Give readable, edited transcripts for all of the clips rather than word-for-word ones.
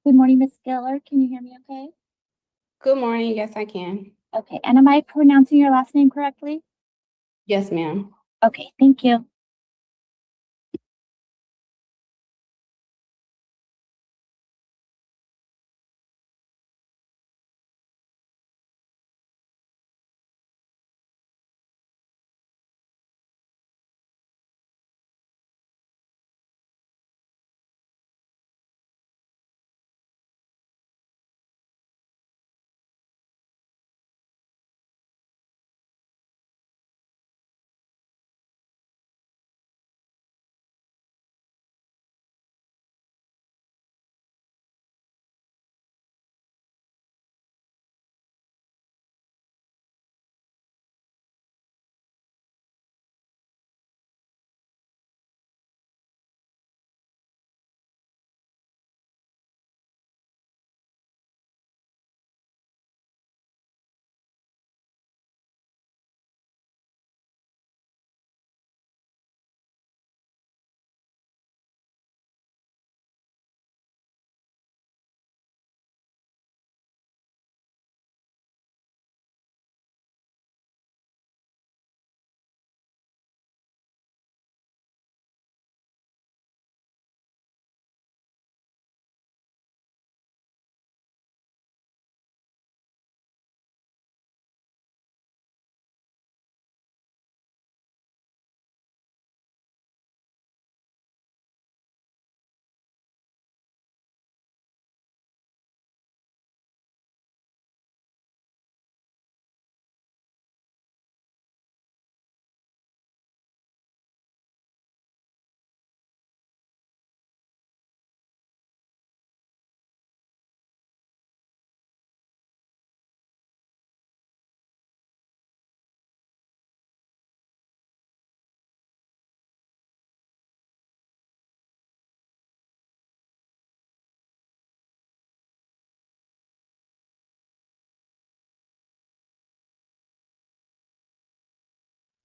Good morning, Miss Gillard. Can you hear me okay? Good morning. Yes, I can. Okay, and am I pronouncing your last name correctly? Yes, ma'am. Okay, thank you.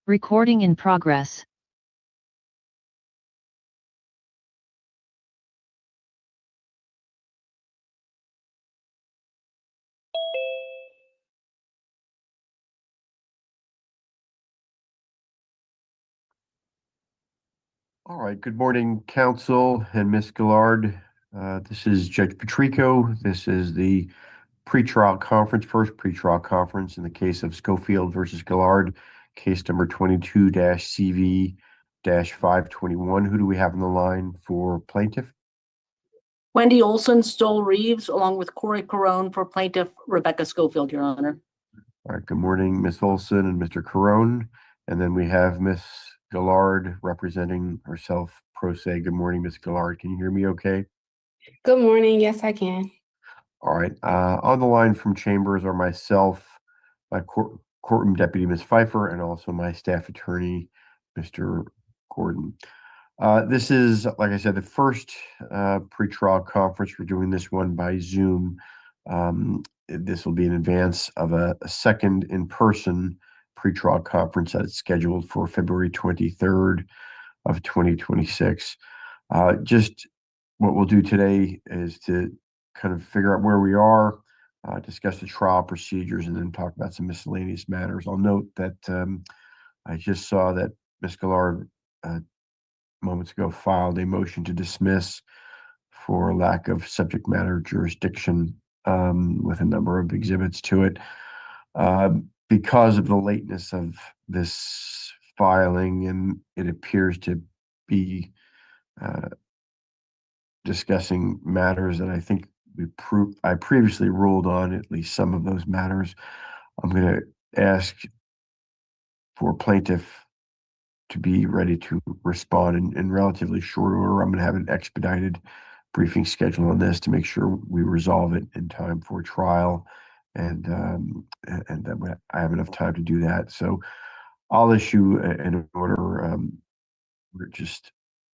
Recording in progress. All right, good morning, Council and Ms. Gillard. This is Judge Patrico. This is the pretrial conference, first pretrial conference in the case of Scofield versus Gillard, case number 22-CV-521. Who do we have on the line for plaintiff? Wendy Olson, Stoll Reeves, along with Corey Carone for plaintiff Rebecca Scofield, Your Honor. All right, good morning, Ms. Olson and Mr. Carone. And then we have Ms. Gillard representing herself pro se. Good morning, Ms. Gillard. Can you hear me okay? Good morning. Yes, I can. All right. On the line from Chambers are myself, my courtroom deputy, Ms. Pfeiffer, and also my staff attorney, Mr. Gordon. This is, like I said, the first pretrial conference. We're doing this one by Zoom. This will be in advance of a second in-person pretrial conference that's scheduled for February 23rd of 2026. Just what we'll do today is to kind of figure out where we are, discuss the trial procedures, and then talk about some miscellaneous matters. I'll note that I just saw that Ms. Gillard moments ago filed a motion to dismiss for lack of subject matter jurisdiction with a number of exhibits to it. Because of the lateness of this filing, and it appears to be discussing matters that I think I previously ruled on, at least some of those matters. I'm going to ask for plaintiff to be ready to respond in relatively short order. I'm going to have an expedited briefing schedule on this to make sure we resolve it in time for trial, and that I have enough time to do that. So I'll issue an order, or just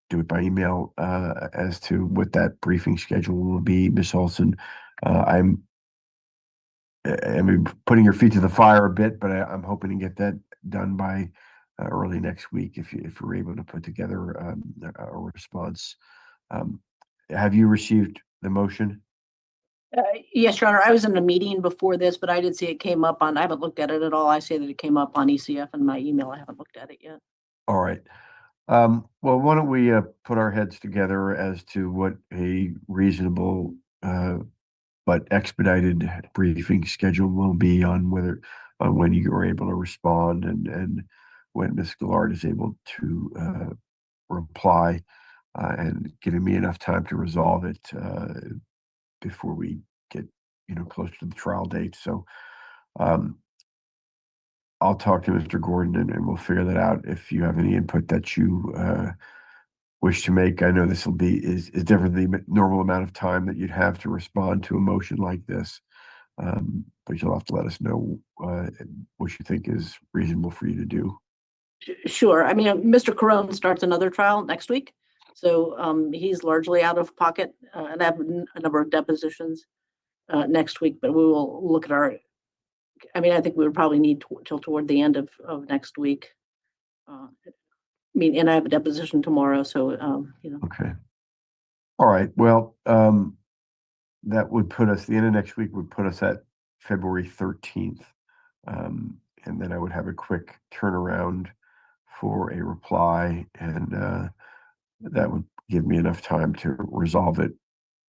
do it by email as to what that briefing schedule will be. Ms. Olson, I mean, putting your feet to the fire a bit, but I'm hoping to get that done by early next week if we're able to put together a response. Have you received the motion? Yes, Your Honor, I was in a meeting before this, but I did see it came up on, I haven't looked at it at all. I say that it came up on ECF in my email. I haven't looked at it yet. All right. Well, why don't we put our heads together as to what a reasonable but expedited briefing schedule will be on when you are able to respond and when Ms. Gillard is able to reply and giving me enough time to resolve it before we get close to the trial date. So I'll talk to Mr. Gordon and we'll figure that out. If you have any input that you wish to make, I know this is different than the normal amount of time that you'd have to respond to a motion like this. But you'll have to let us know what you think is reasonable for you to do. Sure. I mean, Mr. Carone starts another trial next week. So he's largely out of pocket, and I have a number of depositions next week, but we will look at I think we would probably need till toward the end of next week. And I have a deposition tomorrow, so, Okay. All right. Well, that would put us, the end of next week would put us at February 13th. And then I would have a quick turnaround for a reply, and that would give me enough time to resolve it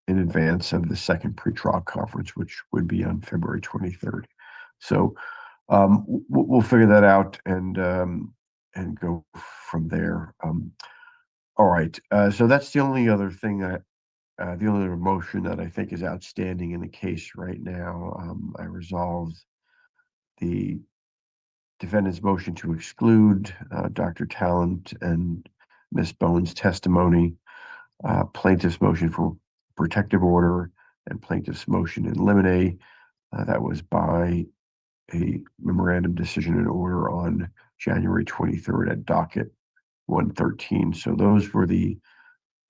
in advance of the second pretrial conference, which would be on February 23rd. So we'll figure that out and go from there. All right. So that's the only other thing the only other motion that I think is outstanding in the case right now. I resolved the defendant's motion to exclude Dr. Talent and Ms. Bones' testimony, plaintiff's motion for protective order, and plaintiff's motion in limine. That was by a memorandum decision and order on January 23rd at docket 113. So those were the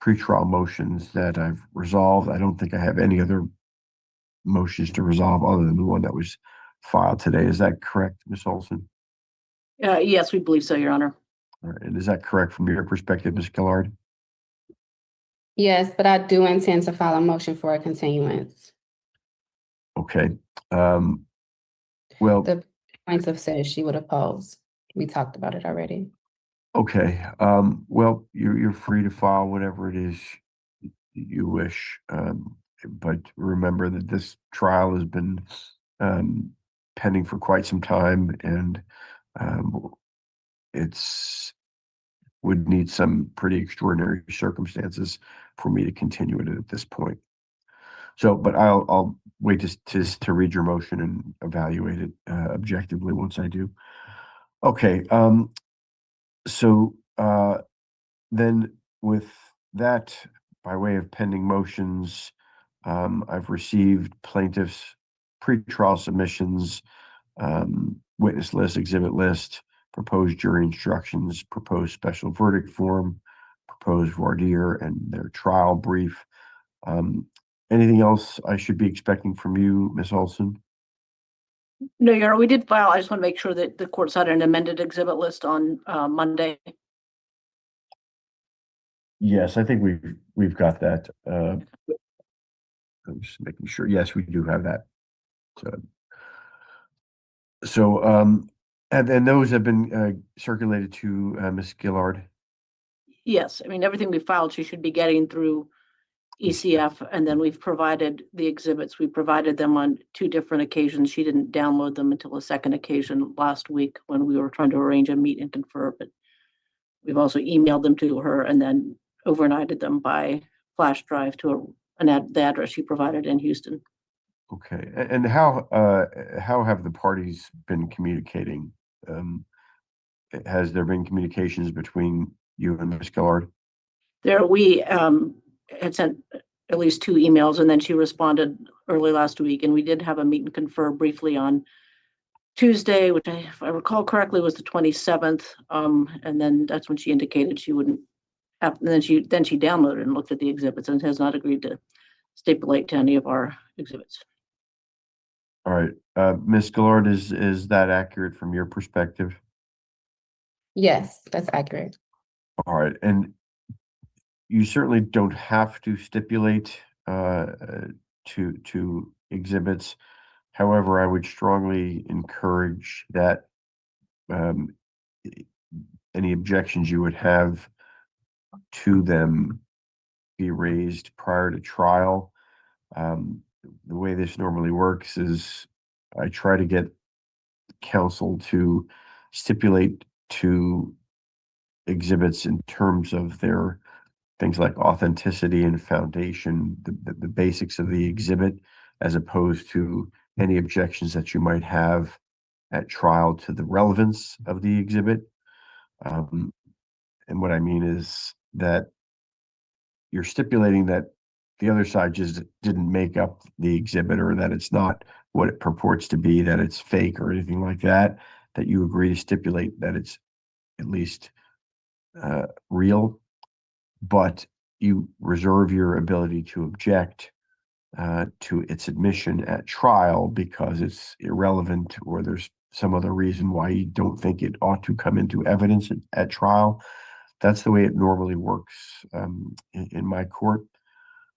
pretrial motions that I've resolved. I don't think I have any other motions to resolve other than the one that was filed today. Is that correct, Ms. Olson? yes, we believe so, Your Honor. All right. And is that correct from your perspective, Ms. Gillard? Yes, but I do intend to file a motion for a continuance. Okay. Well, The plaintiff says she would oppose. We talked about it already. okay. Well, you're free to file whatever it is you wish. But remember that this trial has been pending for quite some time, and would need some pretty extraordinary circumstances for me to continue it at this point. So, but I'll wait to read your motion and evaluate it objectively once I do. Okay. So then with that, by way of pending motions, I've received plaintiffs' pretrial submissions, witness list, exhibit list, proposed jury instructions, proposed special verdict form, proposed voir dire, and their trial brief. Anything else I should be expecting from you, Ms. Olson? No, Your Honor, we did file. I just want to make sure that the court's had an amended exhibit list on Monday. Yes, I think we've got that. I'm just making sure. Yes, we do have that. So and those have been circulated to Ms. Gillard. Yes, everything we filed, she should be getting through ECF, and then we've provided the exhibits. We provided them on 2 different occasions. She didn't download them until a second occasion last week when we were trying to arrange a meet and confer, but we've also emailed them to her and then overnighted them by flash drive to the address she provided in Houston. Okay, and how have the parties been communicating? Has there been communications between you and Ms. Gillard? We had sent at least 2 emails, and then she responded early last week, and we did have a meet and confer briefly on Tuesday, which if I recall correctly was the 27th, and then that's when she indicated she wouldn't have, and then she downloaded and looked at the exhibits and has not agreed to stipulate to any of our exhibits. All right, Ms. Gillard, is that accurate from your perspective? Yes, that's accurate. All right, and you certainly don't have to stipulate to exhibits. However, I would strongly encourage that any objections you would have to them be raised prior to trial. The way this normally works is I try to get counsel to stipulate to exhibits in terms of their things like authenticity and foundation, the basics of the exhibit, as opposed to any objections that you might have at trial to the relevance of the exhibit. And what I mean is that you're stipulating that the other side just didn't make up the exhibit, or that it's not what it purports to be, that it's fake or anything like that, that you agree to stipulate that it's at least real, but you reserve your ability to object to its admission at trial because it's irrelevant, or there's some other reason why you don't think it ought to come into evidence at trial. That's the way it normally works in my court.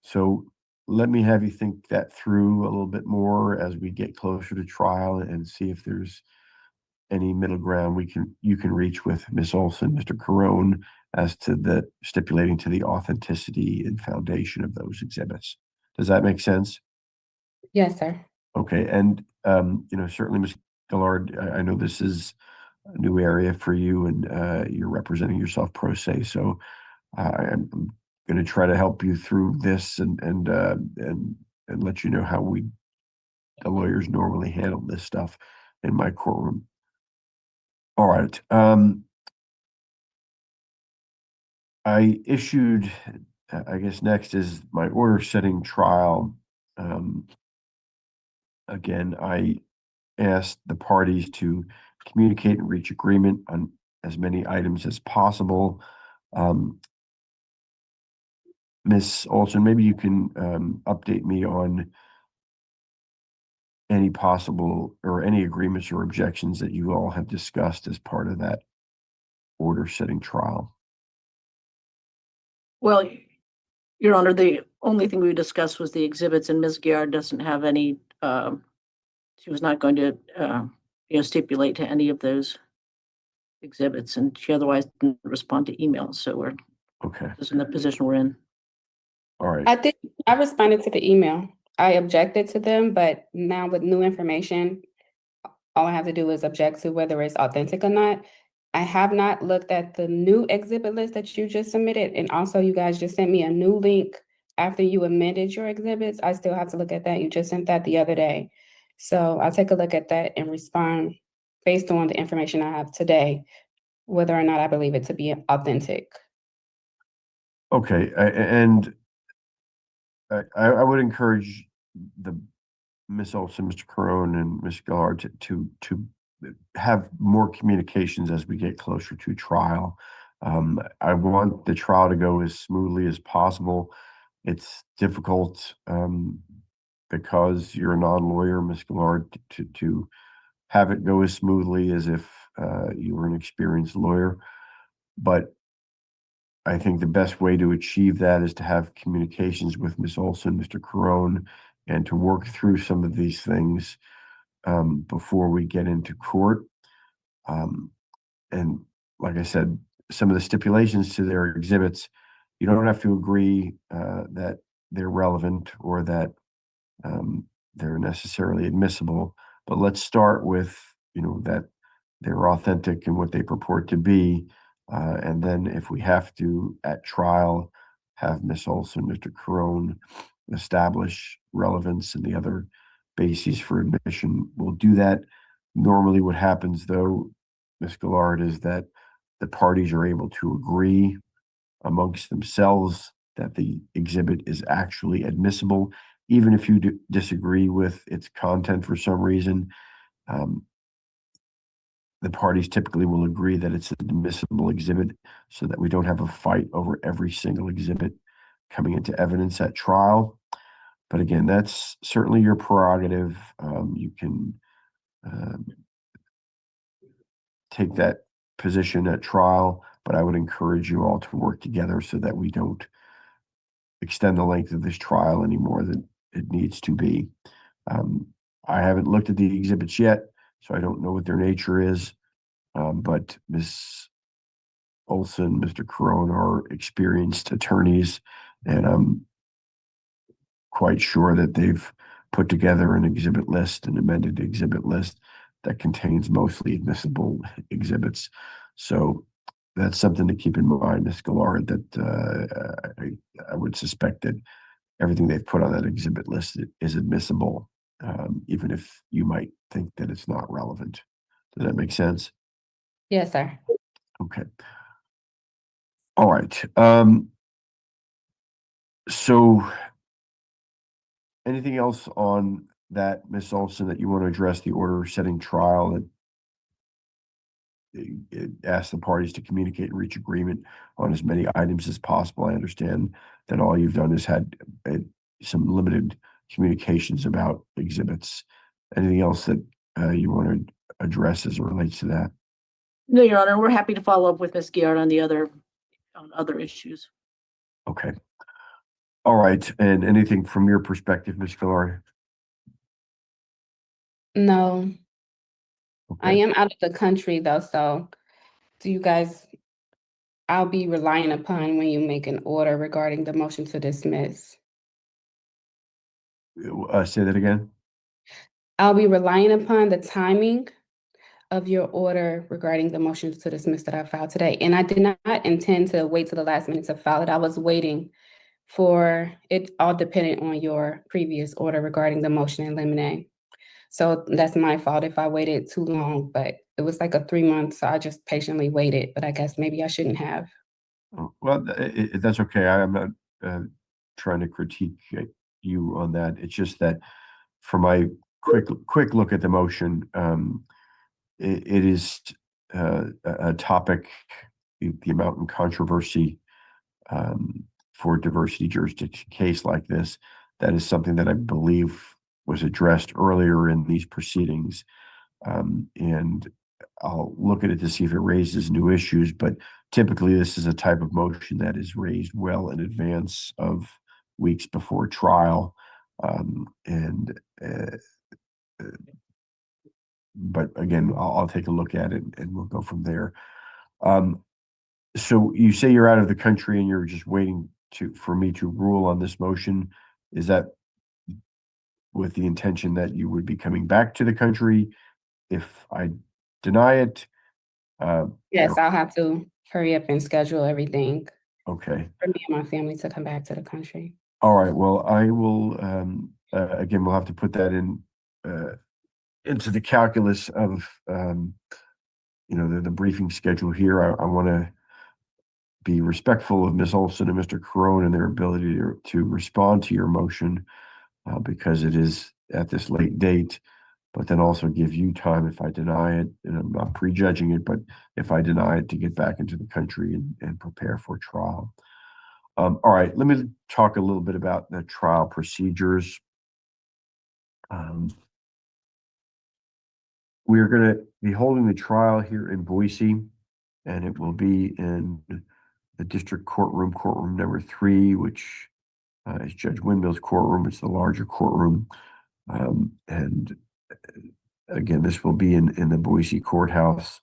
So let me have you think that through a little bit more as we get closer to trial, and see if there's any middle ground you can reach with Ms. Olson, Mr. Carone, as to the stipulating to the authenticity and foundation of those exhibits. Does that make sense? Yes, sir. Okay, and certainly, Ms. Gillard, I know this is a new area for you, and you're representing yourself pro se, so I'm going to try to help you through this and let you know how the lawyers normally handle this stuff in my courtroom. All right. I issued, I guess next is my order setting trial. Again, I asked the parties to communicate and reach agreement on as many items as possible. Ms. Olson, maybe you can update me on any possible or any agreements or objections that you all have discussed as part of that order setting trial. Well, Your Honor, the only thing we discussed was the exhibits, and Ms. Giard doesn't have any, she was not going to, stipulate to any of those exhibits, and she otherwise didn't respond to emails, so we're Okay, just in the position we're in. all right. I responded to the email. I objected to them, but now with new information, all I have to do is object to whether it's authentic or not. I have not looked at the new exhibit list that you just submitted, and also you guys just sent me a new link after you amended your exhibits. I still have to look at that. You just sent that the other day. So I'll take a look at that and respond based on the information I have today, whether or not I believe it to be authentic. Okay, and I would encourage the Ms. Olson, Mr. Carone, and Ms. Gillard to have more communications as we get closer to trial. I want the trial to go as smoothly as possible. It's difficult because you're a non-lawyer, Ms. Gillard, to have it go as smoothly as if you were an experienced lawyer. But I think the best way to achieve that is to have communications with Ms. Olson, Mr. Carone, and to work through some of these things before we get into court. And like I said, some of the stipulations to their exhibits, you don't have to agree that they're relevant or that they're necessarily admissible, but let's start with, that they're authentic and what they purport to be. And then if we have to, at trial, have Ms. Olson, Mr. Carone establish relevance and the other bases for admission, we'll do that. Normally what happens, though, Ms. Gillard, is that the parties are able to agree amongst themselves that the exhibit is actually admissible, even if you disagree with its content for some reason. The parties typically will agree that it's an admissible exhibit so that we don't have a fight over every single exhibit coming into evidence at trial. But again, that's certainly your prerogative. You can take that position at trial, but I would encourage you all to work together so that we don't extend the length of this trial any more than it needs to be. I haven't looked at the exhibits yet, so I don't know what their nature is. But Ms. Olson, Mr. Crone are experienced attorneys, and I'm quite sure that they've put together an exhibit list, an amended exhibit list that contains mostly admissible exhibits. So that's something to keep in mind, Ms. Gillard, that I would suspect that everything they've put on that exhibit list is admissible, even if you might think that it's not relevant. Does that make sense? Yes, sir. Okay. All right. So anything else on that, Ms. Olson, that you want to address, the order setting trial that it asks the parties to communicate and reach agreement on as many items as possible? I understand that all you've done is had some limited communications about exhibits. Anything else that you want to address as it relates to that? No, Your Honor, we're happy to follow up with Ms. Gillard on other issues. Okay. All right. And anything from your perspective, Ms. Gillard? No, I Okay. am out of the country though, so do you guys, I'll be relying upon when you make an order regarding the motion to dismiss. Say that again. I'll be relying upon the timing of your order regarding the motion to dismiss that I filed today. And I did not intend to wait till the last minute to file it. I was waiting for it, all dependent on your previous order regarding the motion in limine. So that's my fault if I waited too long, but it was like a 3 months, so I just patiently waited, but I guess maybe I shouldn't have. Well, that's okay. I'm not trying to critique you on that. It's just that for my quick look at the motion, it is a topic, the amount in controversy for a diversity jurisdiction case like this. That is something that I believe was addressed earlier in these proceedings. And I'll look at it to see if it raises new issues, but typically this is a type of motion that is raised well in advance of weeks before trial. But again, I'll take a look at it and we'll go from there. So you say you're out of the country and you're just waiting for me to rule on this motion. Is that with the intention that you would be coming back to the country if I deny it? Yes, I'll have to hurry up and schedule everything Okay. for me and my family to come back to the country. All right. Well, I will, again, we'll have to put that in, into the calculus of, the briefing schedule here. I want to be respectful of Ms. Olson and Mr. Crone and their ability to respond to your motion, because it is at this late date, but then also give you time if I deny it, and I'm not prejudging it, but if I deny it, to get back into the country and prepare for trial. All right, let me talk a little bit about the trial procedures. We are going to be holding the trial here in Boise, and it will be in the district courtroom number 3, which is Judge Windmill's courtroom. It's the larger courtroom. And again, this will be in the Boise courthouse.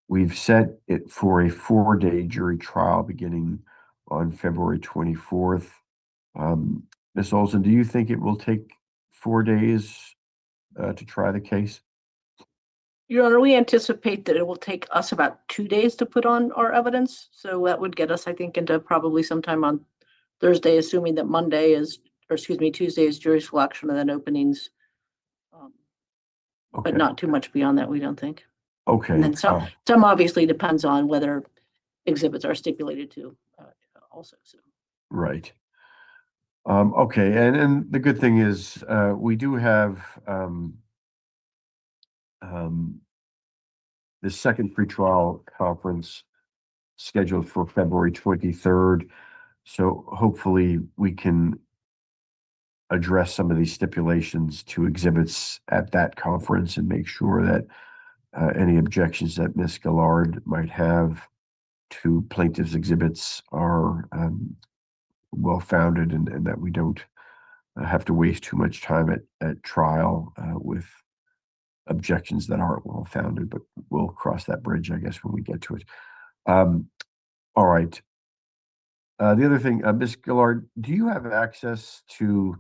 We've set it for a 4-day jury trial beginning on February 24th. Ms. Olson, do you think it will take 4 days to try the case? Your Honor, we anticipate that it will take us about 2 days to put on our evidence. So that would get us, I think, into probably sometime on Thursday, assuming that Tuesday is jury selection and then openings. Okay. But not too much beyond that, we don't think. Okay. And then some obviously depends on whether exhibits are stipulated to also. So. Right. Okay. And the good thing is we do have the second pretrial conference scheduled for February 23rd. So hopefully we can address some of these stipulations to exhibits at that conference and make sure that any objections that Ms. Gillard might have to plaintiff's exhibits are well-founded and that we don't have to waste too much time at trial with objections that aren't well-founded, but we'll cross that bridge, I guess, when we get to it. All right. The other thing, Ms. Gillard, do you have access to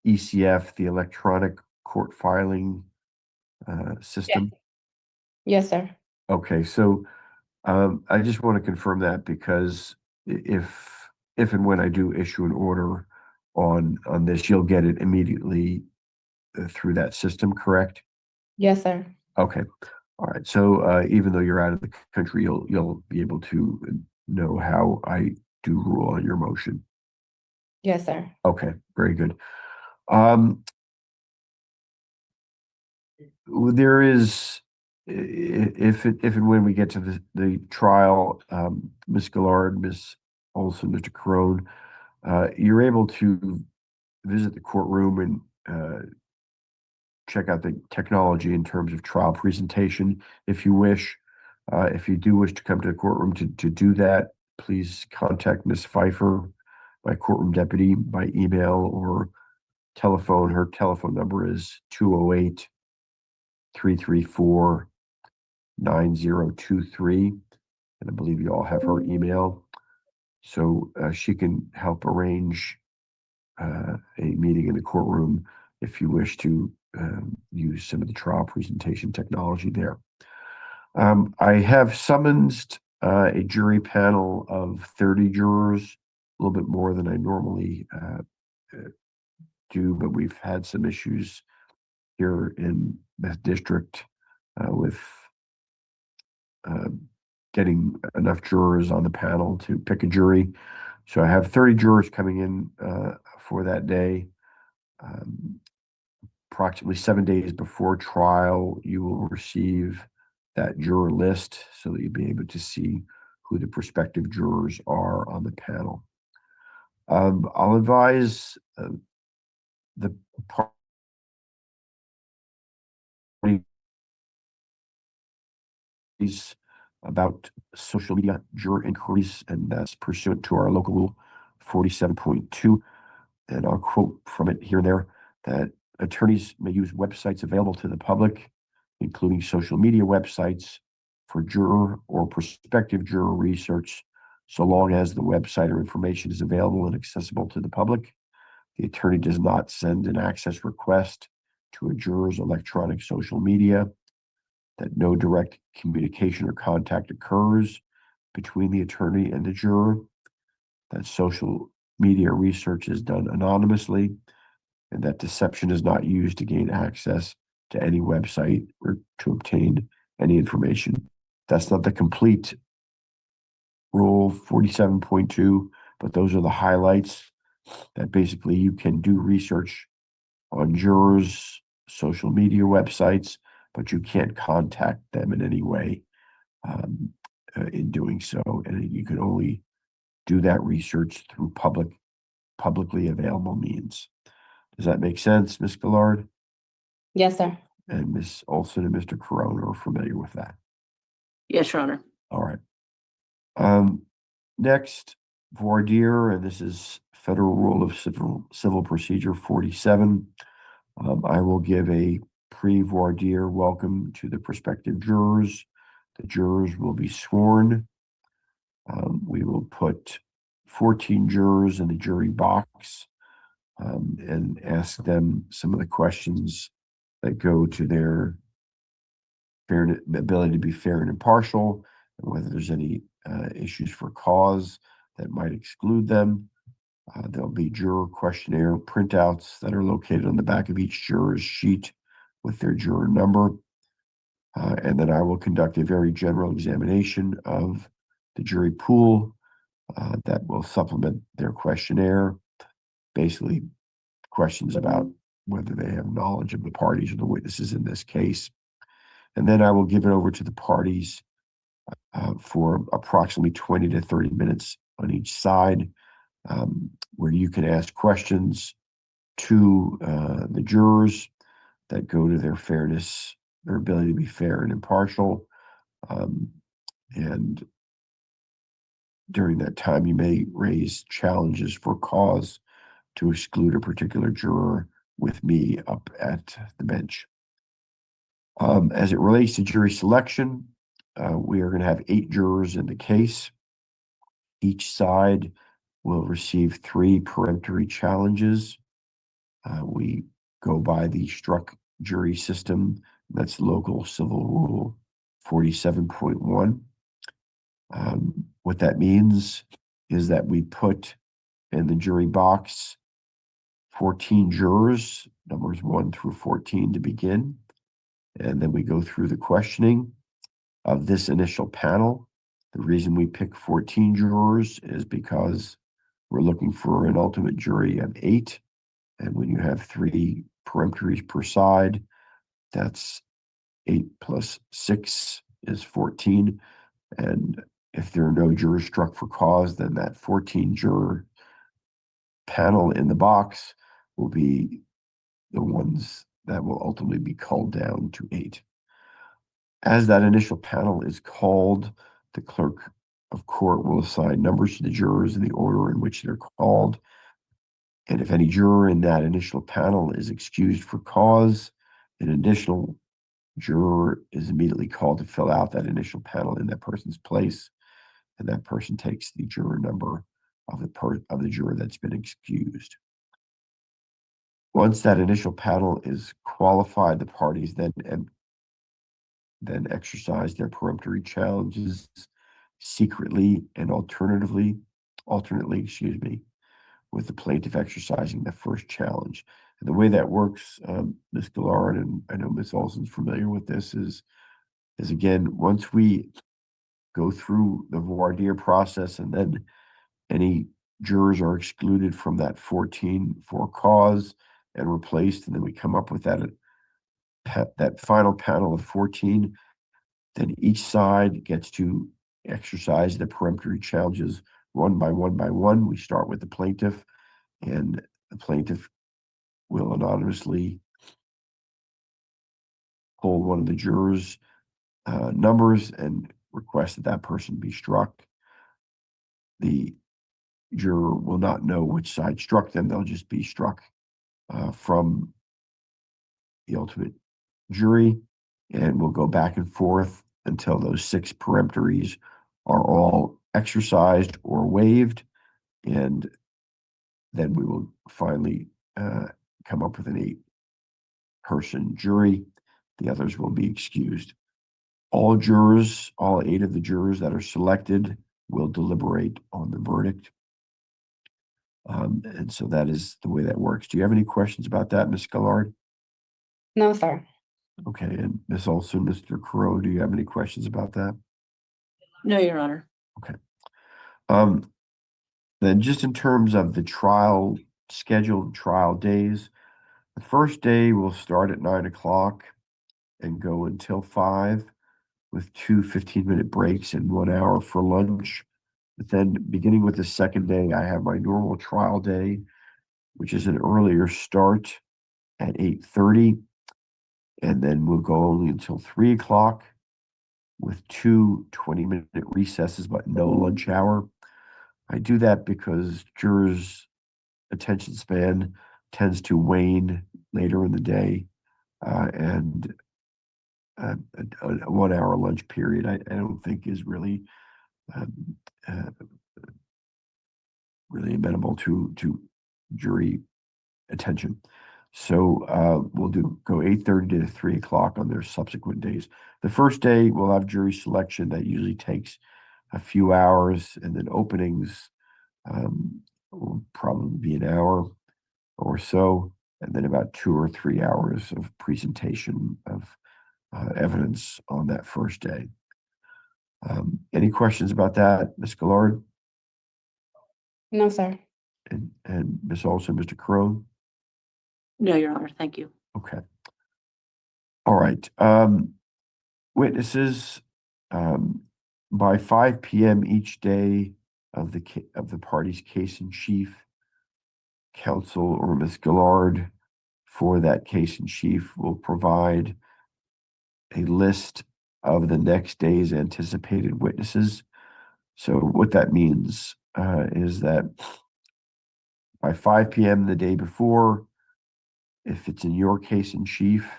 ECF, the electronic court filing system? Yes, sir. Okay, so I just want to confirm that because if and when I do issue an order on this, you'll get it immediately through that system, correct? Yes, sir. Okay. All right. So even though you're out of the country, you'll be able to know how I do rule on your motion. Yes, sir. Okay, very good. There is, if and when we get to the trial, Ms. Gillard, Ms. Olson, Mr. Crone, you're able to visit the courtroom and check out the technology in terms of trial presentation if you wish. If you do wish to come to the courtroom to do that, please contact Ms. Pfeiffer, my courtroom deputy, by email or telephone. Her telephone number is 208-334-9023. And I believe you all have her email. So she can help arrange a meeting in the courtroom if you wish to use some of the trial presentation technology there. I have summoned a jury panel of 30 jurors, a little bit more than I normally do, but we've had some issues here in the district with getting enough jurors on the panel to pick a jury. So I have 30 jurors coming in for that day. Approximately 7 days before trial, you will receive that juror list so that you'll be able to see who the prospective jurors are on the panel. I'll advise the parties about social media juror inquiries, and that's pursuant to our local rule 47.2. And I'll quote from it here and there that attorneys may use websites available to the public, including social media websites, for juror or prospective juror research, so long as the website or information is available and accessible to the public. The attorney does not send an access request to a juror's electronic social media, that no direct communication or contact occurs between the attorney and the juror, that social media research is done anonymously, and that deception is not used to gain access to any website or to obtain any information. That's not the complete rule 47.2, but those are the highlights that basically you can do research on jurors' social media websites, but you can't contact them in any way in doing so. And you can only do that research through publicly available means. Does that make sense, Ms. Gillard? Yes, sir. And Ms. Olson and Mr. Corona are familiar with that. Yes, Your Honor. All right. Next, voir dire, and this is Federal Rule of Civil Procedure 47. I will give a pre-voir dire welcome to the prospective jurors. The jurors will be sworn. We will put 14 jurors in the jury box and ask them some of the questions that go to their ability to be fair and impartial, and whether there's any issues for cause that might exclude them. There'll be juror questionnaire printouts that are located on the back of each juror's sheet with their juror number. And then I will conduct a very general examination of the jury pool that will supplement their questionnaire. Basically, questions about whether they have knowledge of the parties or the witnesses in this case. And then I will give it over to the parties for approximately 20 to 30 minutes on each side, where you can ask questions to the jurors that go to their fairness, their ability to be fair and impartial. And during that time, you may raise challenges for cause to exclude a particular juror with me up at the bench. As it relates to jury selection, we are going to have 8 jurors in the case. Each side will receive 3 peremptory challenges. We go by the struck jury system. That's local civil rule 47.1. What that means is that we put in the jury box 14 jurors, numbers 1 through 14 to begin. And then we go through the questioning of this initial panel. The reason we pick 14 jurors is because we're looking for an ultimate jury of 8. And when you have 3 peremptories per side, that's 8 plus 6 is 14. And if there are no jurors struck for cause, then that 14 juror panel in the box will be the ones that will ultimately be called down to 8. As that initial panel is called, the clerk of court will assign numbers to the jurors in the order in which they're called. And if any juror in that initial panel is excused for cause, an additional juror is immediately called to fill out that initial panel in that person's place, and that person takes the juror number of the juror that's been excused. Once that initial panel is qualified, the parties then exercise their peremptory challenges secretly and alternately, with the plaintiff exercising the first challenge. And the way that works, Ms. Gillard, and I know Ms. Olson's familiar with this, is again, once we go through the voir dire process and then any jurors are excluded from that 14 for cause and replaced, and then we come up with that final panel of 14, then each side gets to exercise the peremptory challenges one by one. We start with the plaintiff, and the plaintiff will anonymously pull one of the jurors' numbers and request that that person be struck. The juror will not know which side struck them. They'll just be struck from the ultimate jury, and we'll go back and forth until those 6 peremptories are all exercised or waived, and then we will finally come up with an 8-person jury. The others will be excused. All 8 of the jurors that are selected will deliberate on the verdict. And so that is the way that works. Do you have any questions about that, Ms. Gillard? No, sir. Okay, and Ms. Olson, Mr. Crow, do you have any questions about that? No, Your Honor. Okay. Then just in terms of the scheduled trial days, the first day will start at 9 o'clock and go until 5, with 2 15-minute breaks and 1 hour for lunch. But then beginning with the second day, I have my normal trial day, which is an earlier start at 8:30, and then we'll go only until 3 o'clock with 2 20-minute recesses, but no lunch hour. I do that because jurors' attention span tends to wane later in the day, and a 1 hour lunch period I don't think is really really amenable to jury attention. So we'll go 8:30 to 3 o'clock on their subsequent days. The first day we'll have jury selection that usually takes a few hours, and then openings will probably be an hour or so, and then about 2 or 3 hours of presentation of evidence on that first day. Any questions about that, Ms. Gillard? No, sir. And Ms. Olson, Mr. Crone? No, Your Honor. Thank you. Okay. All right. Witnesses, by 5 p.m. each day of the party's case in chief, counsel or Ms. Gillard for that case in chief will provide a list of the next day's anticipated witnesses. So what that means is that by 5 p.m. the day before, if it's in your case in chief,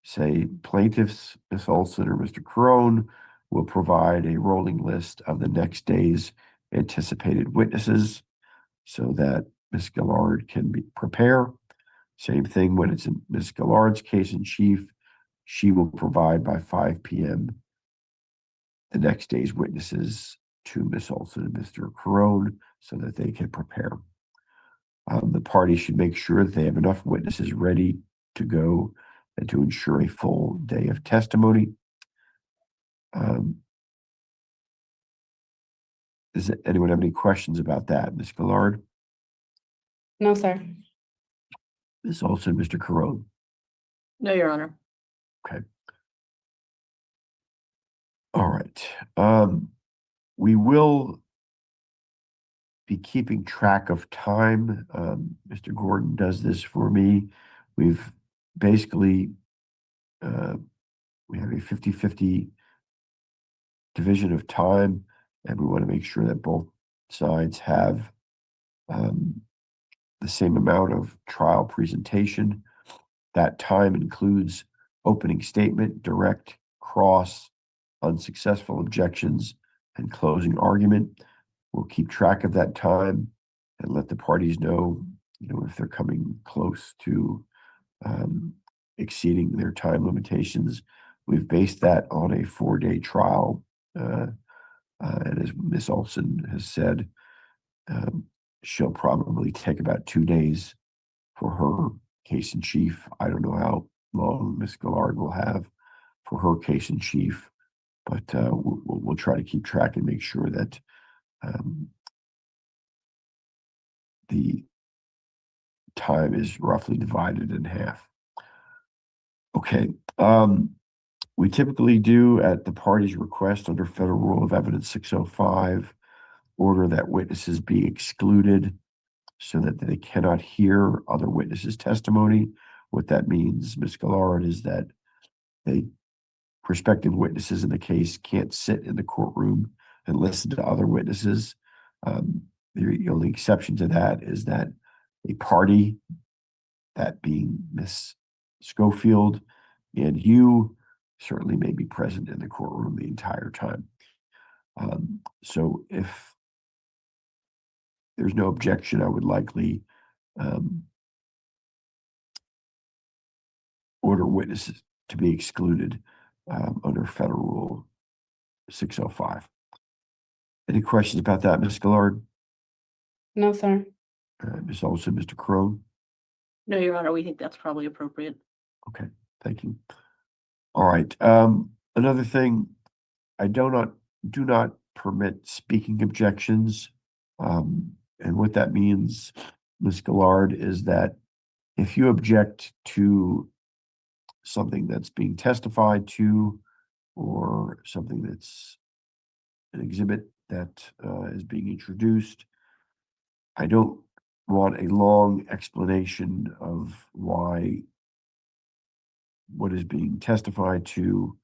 say plaintiffs, Ms. Olson or Mr. Crone, will provide a rolling list of the next day's anticipated witnesses so that Ms. Gillard can prepare. Same thing when it's in Ms. Gillard's case in chief, she will provide by 5 p.m. the next day's witnesses to Ms. Olson and Mr. Crone so that they can prepare. The parties should make sure that they have enough witnesses ready to go and to ensure a full day of testimony. Does anyone have any questions about that? Ms. Gillard? No, sir. Ms. Olson, Mr. Carone? No, Your Honor. Okay. All right. We will be keeping track of time. Mr. Gordon does this for me. We've basically, we have a 50-50 division of time, and we want to make sure that both sides have the same amount of trial presentation. That time includes opening statement, direct, cross, unsuccessful objections, and closing argument. We'll keep track of that time and let the parties know, if they're coming close to exceeding their time limitations. We've based that on a 4-day trial. And as Ms. Olson has said, she'll probably take about 2 days for her case in chief. I don't know how long Ms. Gillard will have for her case in chief, but we'll try to keep track and make sure that the time is roughly divided in half. Okay. We typically do, at the party's request under Federal Rule of Evidence 605, order that witnesses be excluded so that they cannot hear other witnesses' testimony. What that means, Ms. Gillard, is that prospective witnesses in the case can't sit in the courtroom and listen to other witnesses. The only exception to that is that a party, that being Ms. Scofield and you, certainly may be present in the courtroom the entire time. So if there's no objection, I would likely order witnesses to be excluded under Federal Rule 605. Any questions about that, Ms. Gillard? No, sir. Ms. Olson, Mr. Crone? No, Your Honor, we think that's probably appropriate. Okay, thank you. All right. Another thing, I do not permit speaking objections. And what that means, Ms. Gillard, is that if you object to something that's being testified to or something that's an exhibit that is being introduced, I don't want a long explanation of why what is being testified to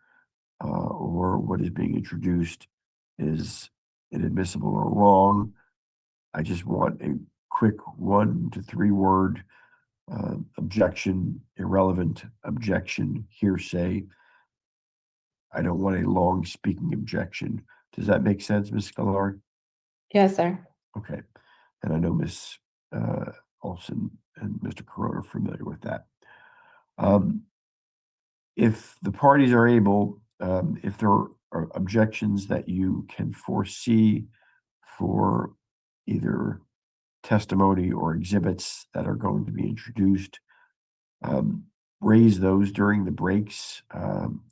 or what is being introduced is inadmissible or wrong. I just want a quick 1 to 3 word objection, irrelevant, objection, hearsay. I don't want a long speaking objection. Does that make sense, Ms. Gillard? Yes, sir. Okay. And I know Ms. Olson and Mr. Carone are familiar with that. If the parties are able, if there are objections that you can foresee for either testimony or exhibits that are going to be introduced, raise those during the breaks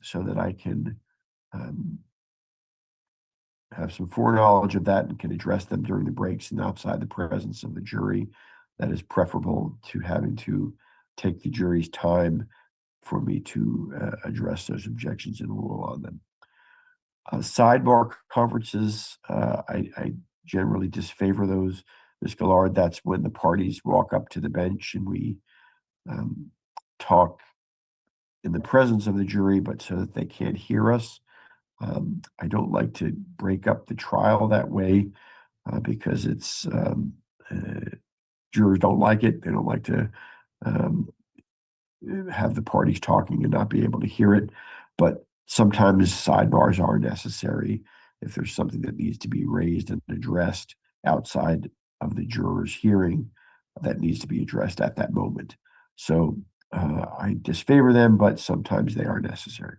so that I can have some foreknowledge of that and can address them during the breaks and outside the presence of the jury. That is preferable to having to take the jury's time for me to address those objections and rule on them. Sidebar conferences, I generally disfavor those. Ms. Gillard, that's when the parties walk up to the bench and we talk in the presence of the jury, but so that they can't hear us. I don't like to break up the trial that way because it's jurors don't like it. They don't like to have the parties talking and not be able to hear it. But sometimes sidebars are necessary if there's something that needs to be raised and addressed outside of the jurors' hearing that needs to be addressed at that moment. So I disfavor them, but sometimes they are necessary.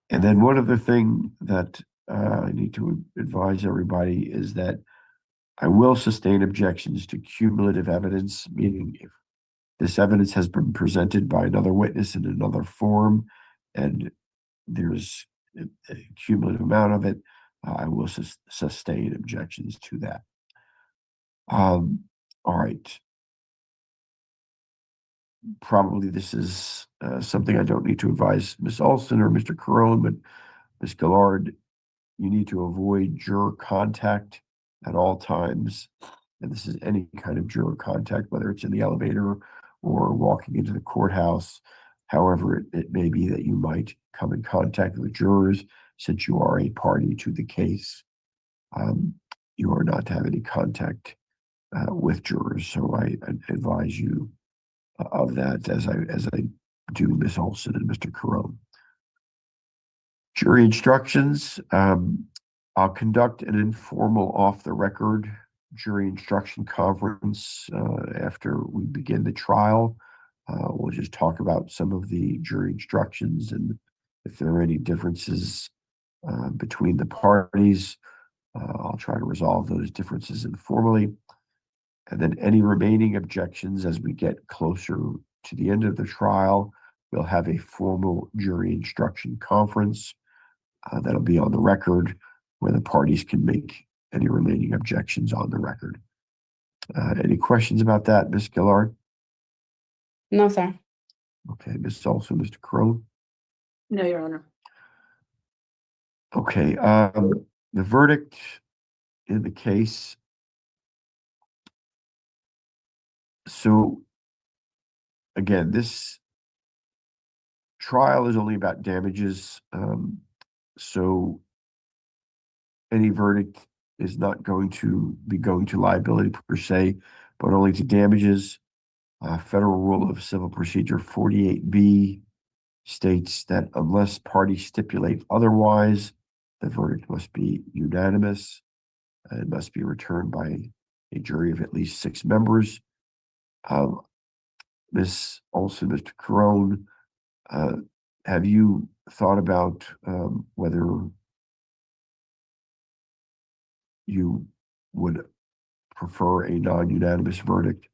And then one other thing that I need to advise everybody is that I will sustain objections to cumulative evidence, meaning if this evidence has been presented by another witness in another form and there's a cumulative amount of it, I will sustain objections to that. All right. Probably this is something I don't need to advise Ms. Olson or Mr. Carone, but Ms. Gillard, you need to avoid juror contact at all times. And this is any kind of juror contact, whether it's in the elevator or walking into the courthouse. However, it may be that you might come in contact with jurors since you are a party to the case. You are not to have any contact with jurors. So I advise you of that as I do Ms. Olson and Mr. Carone. Jury instructions. I'll conduct an informal off-the-record jury instruction conference after we begin the trial. We'll just talk about some of the jury instructions and if there are any differences between the parties. I'll try to resolve those differences informally. And then any remaining objections as we get closer to the end of the trial, we'll have a formal jury instruction conference that'll be on the record where the parties can make any remaining objections on the record. Any questions about that, Ms. Gillard? No, sir. Okay, Ms. Olson, Mr. Crone? No, Your Honor. Okay, the verdict in the case. So again, this trial is only about damages. So any verdict is not going to be going to liability per se, but only to damages. Federal Rule of Civil Procedure 48B states that unless parties stipulate otherwise, the verdict must be unanimous. It must be returned by a jury of at least 6 members. Ms. Olson, Mr. Carone, have you thought about whether you would prefer a non-unanimous verdict?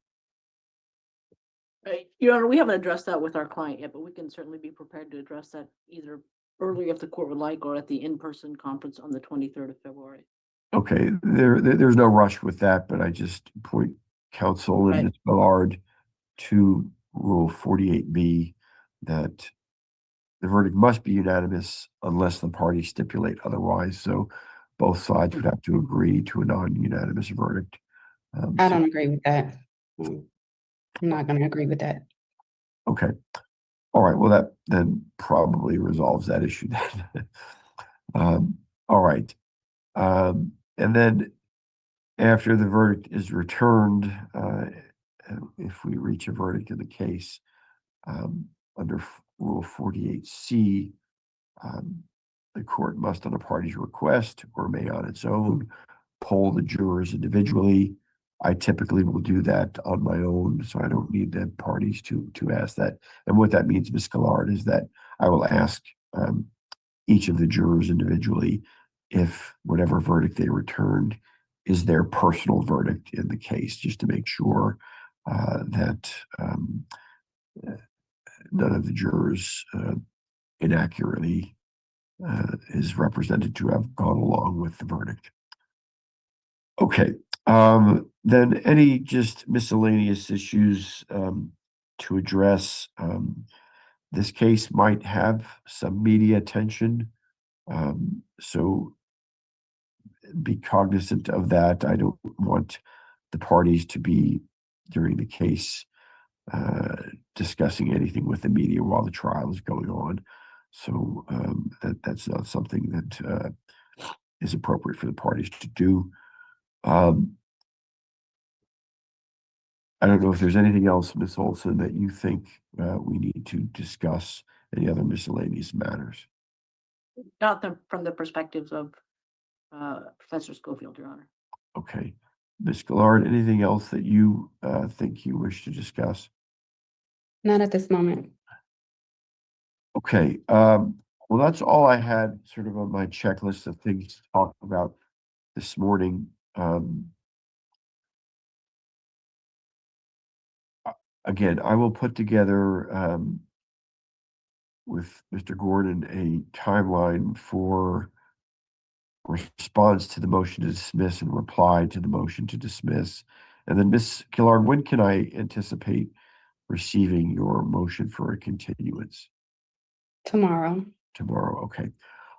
Your Honor, we haven't addressed that with our client yet, but we can certainly be prepared to address that either early if the court would like or at the in-person conference on the 23rd of February. Okay, there's no rush with that, but I just point counsel and Ms. Ballard to Rule 48B that the verdict must be unanimous unless the parties stipulate otherwise. So both sides would have to agree to a non-unanimous verdict. I don't agree with that. I'm not going to agree with that. Okay. All right. Well, that then probably resolves that issue then. All right. And then after the verdict is returned, if we reach a verdict in the case under Rule 48C, the court must, on a party's request or may on its own, poll the jurors individually. I typically will do that on my own, so I don't need the parties to ask that. And what that means, Ms. Gillard, is that I will ask each of the jurors individually if whatever verdict they returned is their personal verdict in the case, just to make sure that none of the jurors inaccurately is represented to have gone along with the verdict. Okay, then any just miscellaneous issues to address. This case might have some media attention, so be cognizant of that. I don't want the parties to be, during the case, discussing anything with the media while the trial is going on. So that's not something that is appropriate for the parties to do. I don't know if there's anything else, Ms. Olson, that you think we need to discuss, any other miscellaneous matters. Not from the perspectives of Professor Scofield, Your Honor. Okay. Ms. Gillard, anything else that you think you wish to discuss? Not at this moment. Okay. Well, that's all I had sort of on my checklist of things to talk about this morning. Again, I will put together with Mr. Gordon a timeline for response to the motion to dismiss and reply to the motion to dismiss. And then, Ms. Gillard, when can I anticipate receiving your motion for a continuance? Tomorrow. Tomorrow, okay.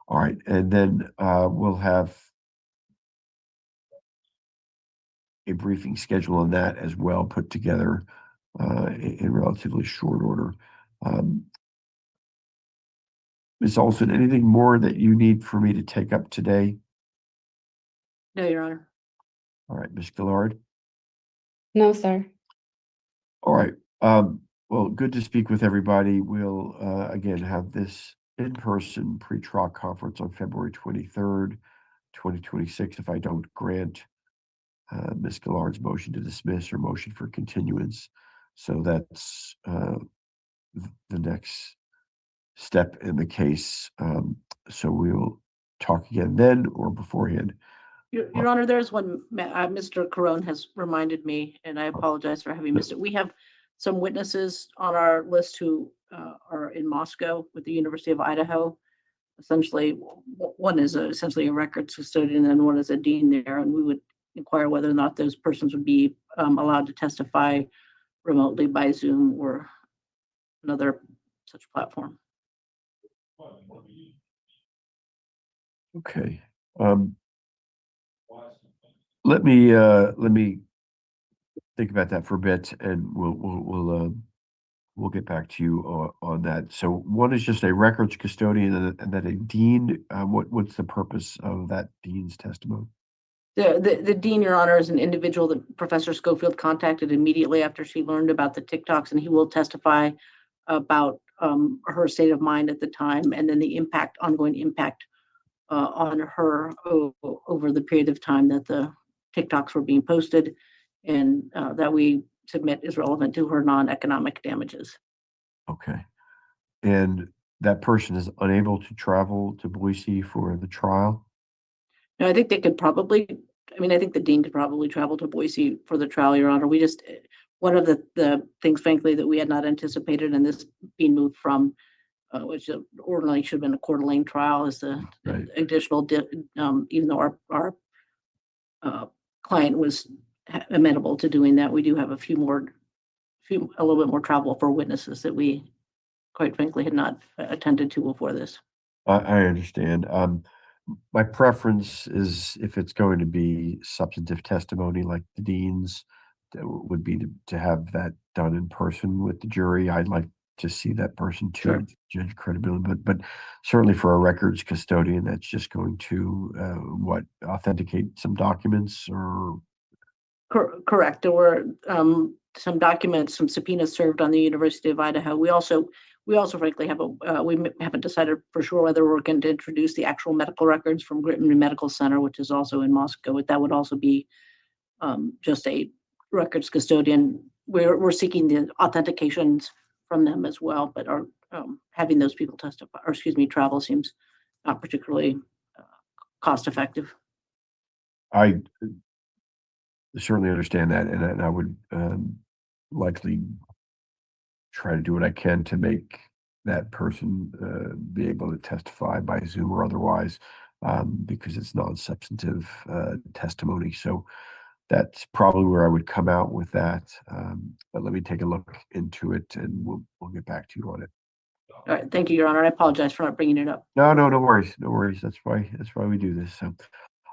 All right, and then we'll have a briefing schedule on that as well, put together in relatively short order. Ms. Olson, anything more that you need for me to take up today? No, Your Honor. All right, Ms. Gillard. No, sir. All right. Well, good to speak with everybody. We'll again have this in-person pre-trial conference on February 23rd, 2026, if I don't grant Ms. Gillard's motion to dismiss or motion for continuance. So that's the next step in the case. So we'll talk again then or beforehand. Your Honor, there's one, Mr. Carone has reminded me, and I apologize for having missed it. We have some witnesses on our list who are in Moscow with the University of Idaho. Essentially, one is essentially a records custodian and one is a dean there, and we would inquire whether or not those persons would be allowed to testify remotely by Zoom or another such platform. Okay. Let me think about that for a bit, and we'll get back to you on that. So one is just a records custodian, and then a dean. What's the purpose of that dean's testimony? The dean, Your Honor, is an individual that Professor Scofield contacted immediately after she learned about the TikToks, and he will testify about her state of mind at the time, and then the ongoing impact on her over the period of time that the TikToks were being posted, and that we submit is relevant to her non-economic damages. Okay. And that person is unable to travel to Boise for the trial? Now, I think they could probably, I think the dean could probably travel to Boise for the trial, Your Honor. We just, one of the things, frankly, that we had not anticipated, and this being moved from, which ordinarily should have been a Coeur d'Alene trial, is the Right. additional, even though our client was amenable to doing that, we do have a little bit more travel for witnesses that we, quite frankly, had not attended to before this. I understand. My preference is, if it's going to be substantive testimony like the dean's, that would be to have that done in person with the jury. I'd like to see that person too, Sure. judge credibility, but certainly for a records custodian, that's just going to authenticate some documents or. Correct. There were some documents, some subpoenas served on the University of Idaho. We also frankly have we haven't decided for sure whether we're going to introduce the actual medical records from Gritton Medical Center, which is also in Moscow. But that would also be just a records custodian. We're seeking the authentications from them as well, but are having those people testify, or excuse me, travel seems not particularly cost effective. I certainly understand that, and I would likely try to do what I can to make that person be able to testify by Zoom or otherwise, because it's non-substantive testimony. So that's probably where I would come out with that. But let me take a look into it, and we'll get back to you on it. All right, thank you, Your Honor. I apologize for not bringing it up. No worries, no worries. That's why we do this. So,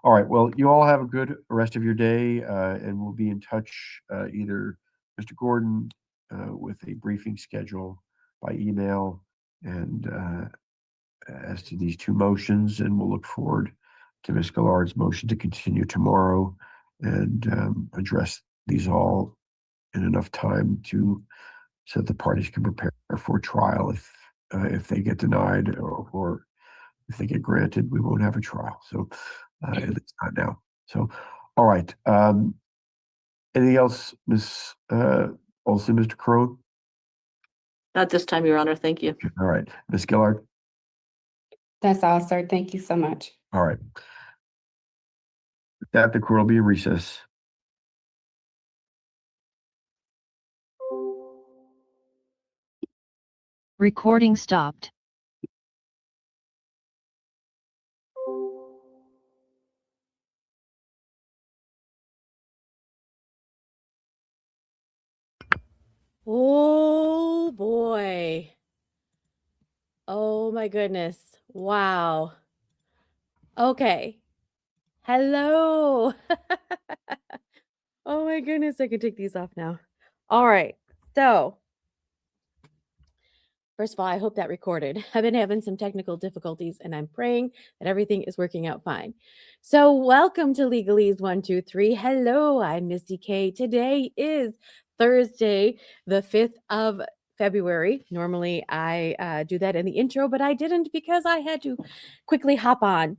all right. Well, you all have a good rest of your day, and we'll be in touch. Either Mr. Gordon with a briefing schedule by email, and as to these two motions, and we'll look forward to Ms. Gallard's motion to continue tomorrow and address these all in enough time so the parties can prepare for trial. If they get denied or if they get granted, we won't have a trial. So at least not now. So, all right. Anything else, Ms. Olson, Mr. Crone? Not this time, Your Honor. Thank you. All right. Ms. Gillard? That's all, sir. Thank you so much. All right. With that, the court will be in recess. Recording stopped. Oh boy. Oh my goodness. Wow. Okay. Hello. Oh my goodness. I can take these off now. All right. So, first of all, I hope that recorded. I've been having some technical difficulties and I'm praying that everything is working out fine. So, welcome to Legalese 123. Hello, I'm Misty K. Today is Thursday, the 5th of February. Normally, I do that in the intro, but I didn't because I had to quickly hop on.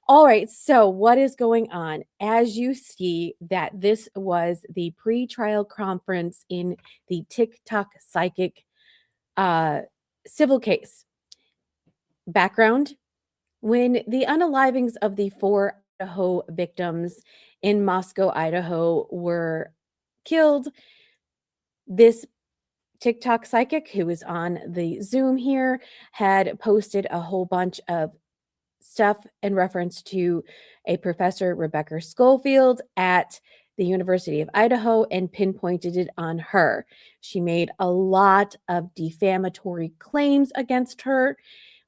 All right, so what is going on? As you see that this was the pre-trial conference in the Tik Tok Psychic civil case. Background: when the unalivings of the 4 Idaho victims in Moscow, Idaho were killed, this Tik Tok Psychic, who is on the Zoom here, had posted a whole bunch of stuff in reference to a professor, Rebecca Scofield, at the University of Idaho, and pinpointed it on her. She made a lot of defamatory claims against her.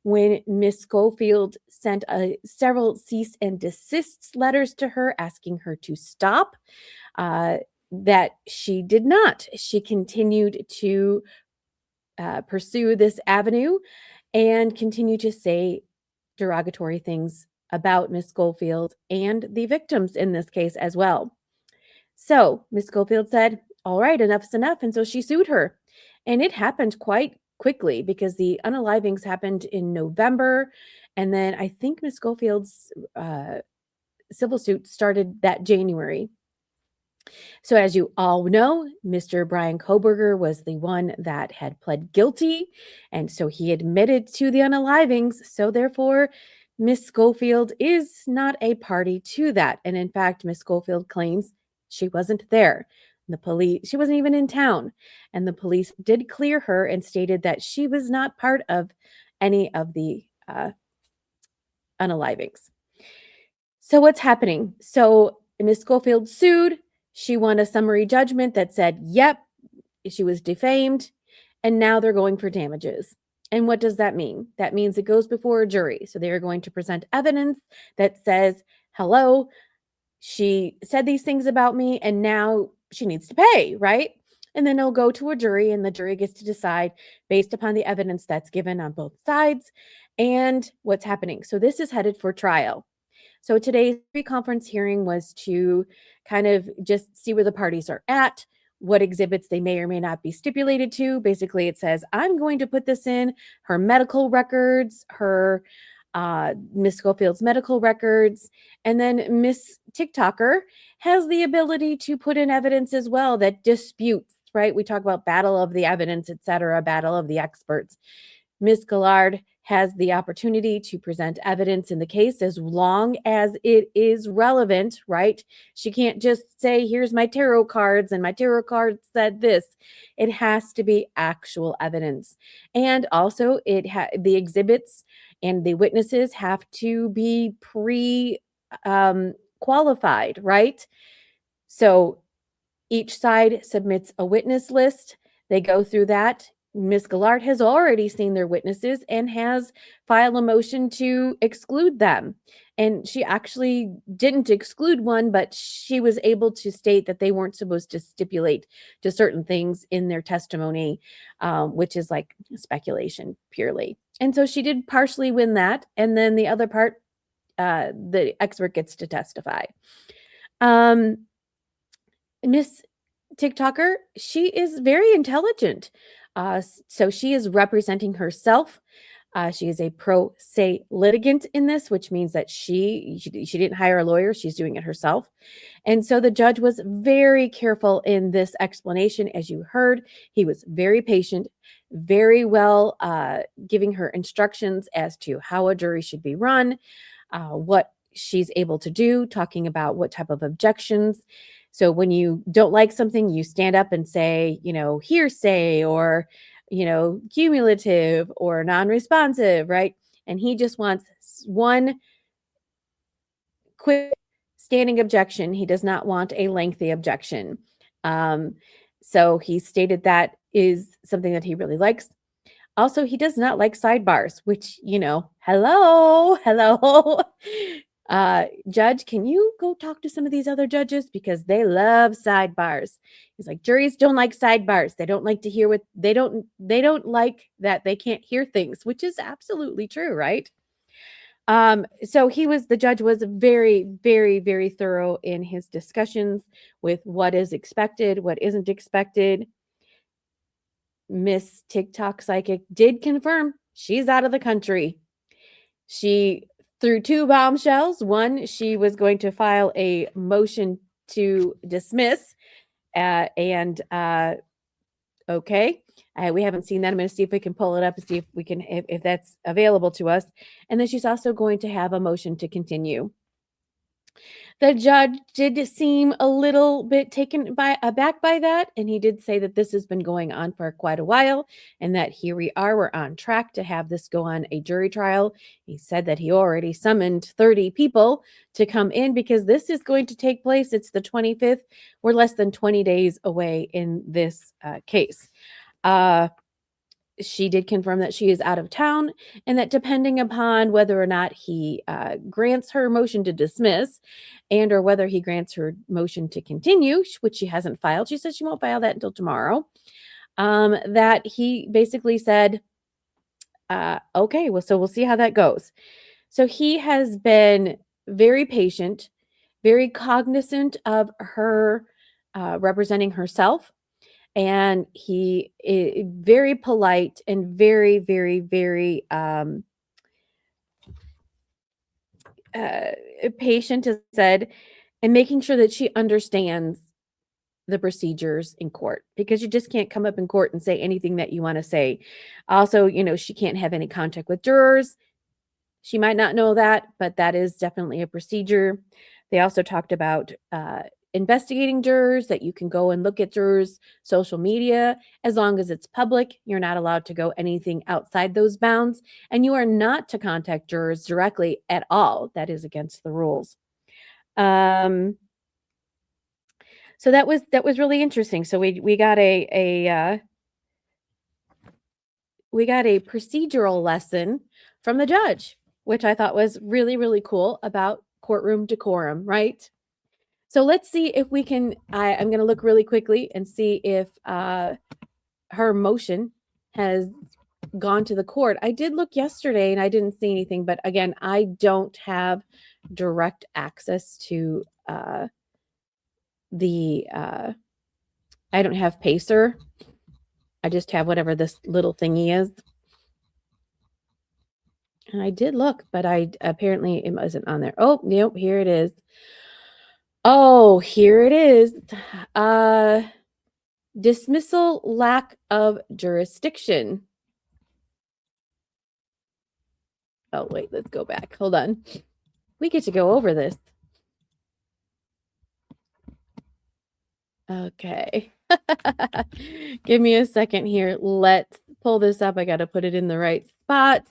When Miss Scofield sent several cease and desist letters to her asking her to stop, that she did not. She continued to pursue this avenue and continue to say derogatory things about Miss Schofield and the victims in this case as well. So Miss Schofield said, all right, enough's enough. And so she sued her. And it happened quite quickly because the unalivings happened in November. And then I think Miss Schofield's civil suit started that January. So as you all know, Mr. Brian Koberger was the one that had pled guilty. And so he admitted to the unalivings. So therefore, Miss Schofield is not a party to that. And in fact, Miss Schofield claims she wasn't there. The police, she wasn't even in town. And the police did clear her and stated that she was not part of any of the unalivings. So what's happening? So Miss Schofield sued. She won a summary judgment that said, yep, she was defamed, and now they're going for damages. And what does that mean? That means it goes before a jury. So they are going to present evidence that says, hello, she said these things about me, and now she needs to pay, right? And then it'll go to a jury, and the jury gets to decide based upon the evidence that's given on both sides and what's happening. So this is headed for trial. So today's pre-conference hearing was to kind of just see where the parties are at, what exhibits they may or may not be stipulated to. Basically, it says, I'm going to put this in her medical records, her Miss Schofield's medical records, and then Miss TikToker has the ability to put in evidence as well that disputes, right? We talk about battle of the evidence, etc., battle of the experts. Ms. Gillard has the opportunity to present evidence in the case as long as it is relevant, right? She can't just say, here's my tarot cards and my tarot cards said this. It has to be actual evidence. And also the exhibits and the witnesses have to be qualified, right? So each side submits a witness list. They go through that. Ms. Gillard has already seen their witnesses and has filed a motion to exclude them. And she actually didn't exclude one, but she was able to state that they weren't supposed to stipulate to certain things in their testimony, which is like speculation purely. And so she did partially win that. And then the other part, the expert gets to testify. Miss TikToker, she is very intelligent. So she is representing herself. She is a pro se litigant in this, which means that she didn't hire a lawyer. She's doing it herself. And so the judge was very careful in this explanation. As you heard, he was very patient, very well giving her instructions as to how a jury should be run, what she's able to do, talking about what type of objections. So when you don't like something, you stand up and say, hearsay or, cumulative or non-responsive, right? And he just wants one quick standing objection. He does not want a lengthy objection. So he stated that is something that he really likes. Also, he does not like sidebars, which, hello. Judge, can you go talk to some of these other judges? Because they love sidebars. He's like, juries don't like sidebars. They don't like to hear what they don't like that they can't hear things, which is absolutely true, right? So the judge was very, very, very thorough in his discussions with what is expected, what isn't expected. Miss TikTok Psychic did confirm she's out of the country. She threw two bombshells. One, she was going to file a motion to dismiss. Okay. We haven't seen that. I'm going to see if we can pull it up and see if we can, if that's available to us. And then she's also going to have a motion to continue. The judge did seem a little bit taken aback by that. And he did say that this has been going on for quite a while and that here we are, we're on track to have this go on a jury trial. He said that he already summoned 30 people to come in because this is going to take place. It's the 25th. We're less than 20 days away in this case. She did confirm that she is out of town and that depending upon whether or not he grants her motion to dismiss and or whether he grants her motion to continue, which she hasn't filed. She said she won't file that until tomorrow. That he basically said, okay, well, so we'll see how that goes. So he has been very patient, very cognizant of her representing herself. And he is very polite and very, very, very patient, as said, and making sure that she understands the procedures in court, because you just can't come up in court and say anything that you want to say. Also, she can't have any contact with jurors. She might not know that, but that is definitely a procedure. They also talked about investigating jurors, that you can go and look at jurors' social media as long as it's public. You're not allowed to go anything outside those bounds, and you are not to contact jurors directly at all. That is against the rules. So that was really interesting. So we got a procedural lesson from the judge, which I thought was really, really cool about courtroom decorum, right? So let's see if we can, I'm going to look really quickly and see if her motion has gone to the court. I did look yesterday and I didn't see anything, but again, I don't have direct access to I don't have Pacer. I just have whatever this little thingy is. And I did look, but apparently it wasn't on there. Oh, nope, here it is. Oh, here it is. Dismissal, lack of jurisdiction. Oh, wait, let's go back. Hold on. We get to go over this. Okay. Give me a second here. Let's pull this up. I got to put it in the right spot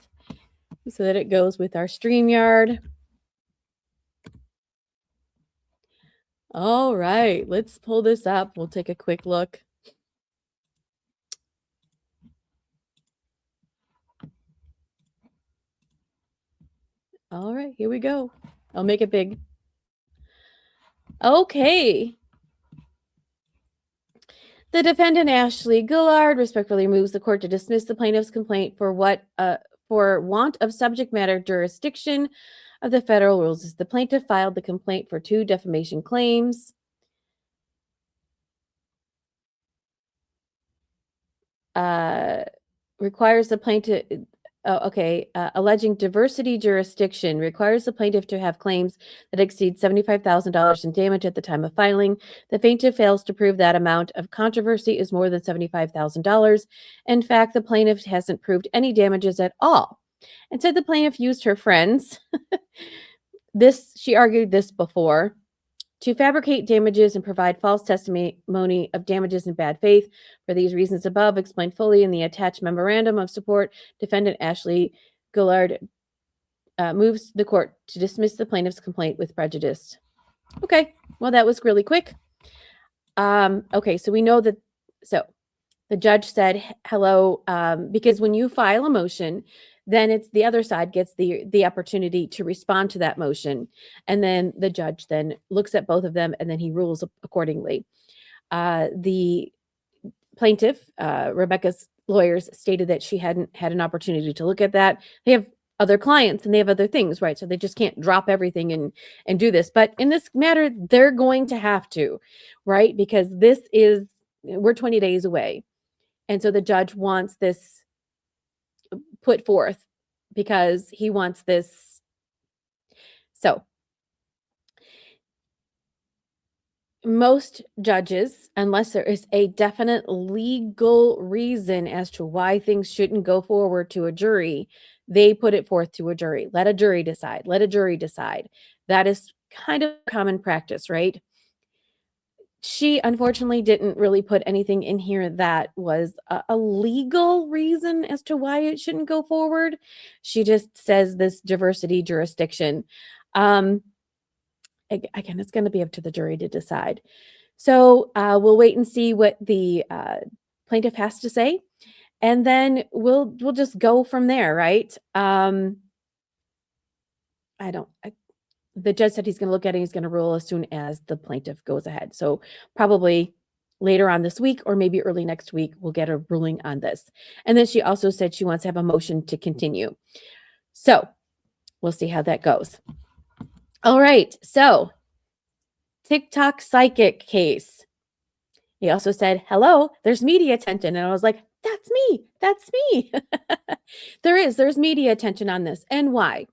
so that it goes with our StreamYard. All right, let's pull this up. We'll take a quick look. All right, here we go. I'll make it big. Okay. The defendant, Ashley Gillard, respectfully moves the court to dismiss the plaintiff's complaint for for want of subject matter jurisdiction of the federal rules. The plaintiff filed the complaint for 2 defamation claims. Requires the plaintiff, alleging diversity jurisdiction, requires the plaintiff to have claims that exceed $75,000 in damage at the time of filing. The plaintiff fails to prove that amount of controversy is more than $75,000. In fact, the plaintiff hasn't proved any damages at all. Instead, the plaintiff used her friends. She argued this before, to fabricate damages and provide false testimony of damages in bad faith. For these reasons above, explained fully in the attached memorandum of support, defendant Ashley Gillard moves the court to dismiss the plaintiff's complaint with prejudice. Okay, well, that was really quick. Okay, so we know that, so the judge said hello, because when you file a motion, then it's the other side gets the opportunity to respond to that motion. And then the judge then looks at both of them and then he rules accordingly. The plaintiff, Rebecca's lawyers, stated that she hadn't had an opportunity to look at that. They have other clients and they have other things, right? So they just can't drop everything and do this. But in this matter, they're going to have to, right? Because we're 20 days away. And so the judge wants this put forth because he wants this. So most judges, unless there is a definite legal reason as to why things shouldn't go forward to a jury, they put it forth to a jury. Let a jury decide. Let a jury decide. That is kind of common practice, right? She unfortunately didn't really put anything in here that was a legal reason as to why it shouldn't go forward. She just says this diversity jurisdiction. Again, it's going to be up to the jury to decide. So we'll wait and see what the plaintiff has to say, and then we'll just go from there, right? The judge said he's going to look at it. He's going to rule as soon as the plaintiff goes ahead. So probably later on this week or maybe early next week, we'll get a ruling on this. And then she also said she wants to have a motion to continue. So we'll see how that goes. All right. So Tik Tok Psychic case. He also said, hello, there's media attention. And I was like, that's me. That's me. There's media attention on this. And why?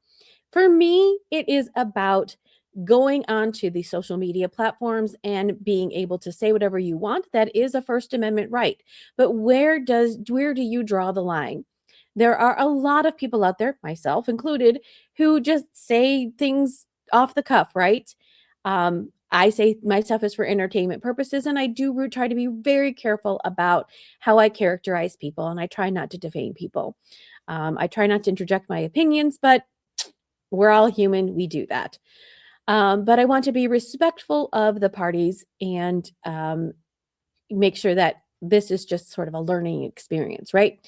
For me, it is about going onto the social media platforms and being able to say whatever you want. That is a First Amendment right. But where do you draw the line? There are a lot of people out there, myself included, who just say things off the cuff, right? I say my stuff is for entertainment purposes, and I do try to be very careful about how I characterize people, and I try not to defame people. I try not to interject my opinions, but we're all human. We do that. But I want to be respectful of the parties and make sure that this is just sort of a learning experience, right?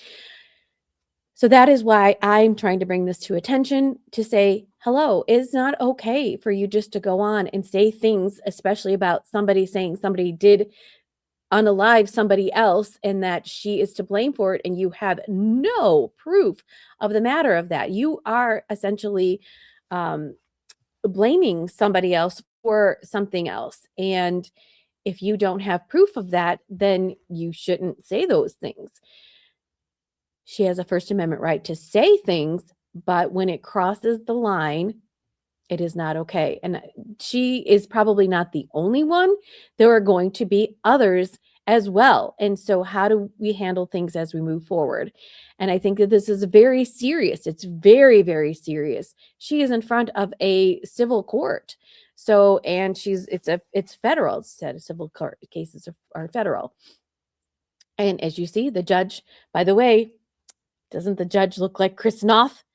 So that is why I'm trying to bring this to attention to say, hello, it's not okay for you just to go on and say things, especially about somebody saying somebody did unalive somebody else and that she is to blame for it, and you have no proof of the matter of that. You are essentially blaming somebody else for something else. And if you don't have proof of that, then you shouldn't say those things. She has a First Amendment right to say things, but when it crosses the line, it is not okay. And she is probably not the only one. There are going to be others as well. And so how do we handle things as we move forward? And I think that this is very serious. It's very, very serious. She is in front of a civil court. So, and it's federal. It's said civil court cases are federal. And as you see, the judge, by the way, doesn't the judge look like Chris Noth?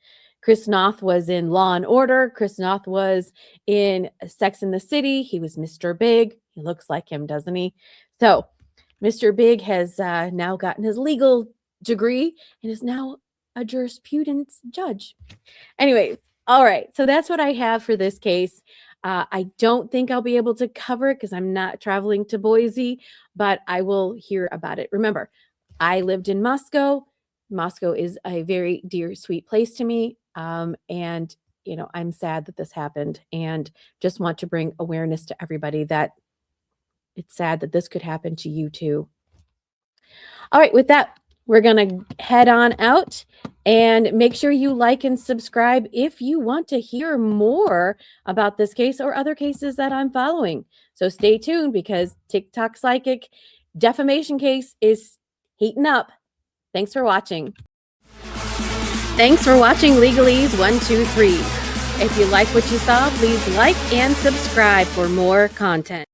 Chris Noth was in Law and Order. Chris Noth was in Sex and the City. He was Mr. Big. He looks like him, doesn't he? So Mr. Big has now gotten his legal degree and is now a jurisprudence judge. Anyway, all right. So that's what I have for this case. I don't think I'll be able to cover it because I'm not traveling to Boise, but I will hear about it. Remember, I lived in Moscow. Moscow is a very dear, sweet place to me. And, I'm sad that this happened and just want to bring awareness to everybody that it's sad that this could happen to you too. All right, with that, we're going to head on out and make sure you like and subscribe if you want to hear more about this case or other cases that I'm following. So stay tuned because Tik Tok Psychic defamation case is heating up. Thanks for watching. Thanks for watching Legalese 123. If you like what you saw, please like and subscribe for more content.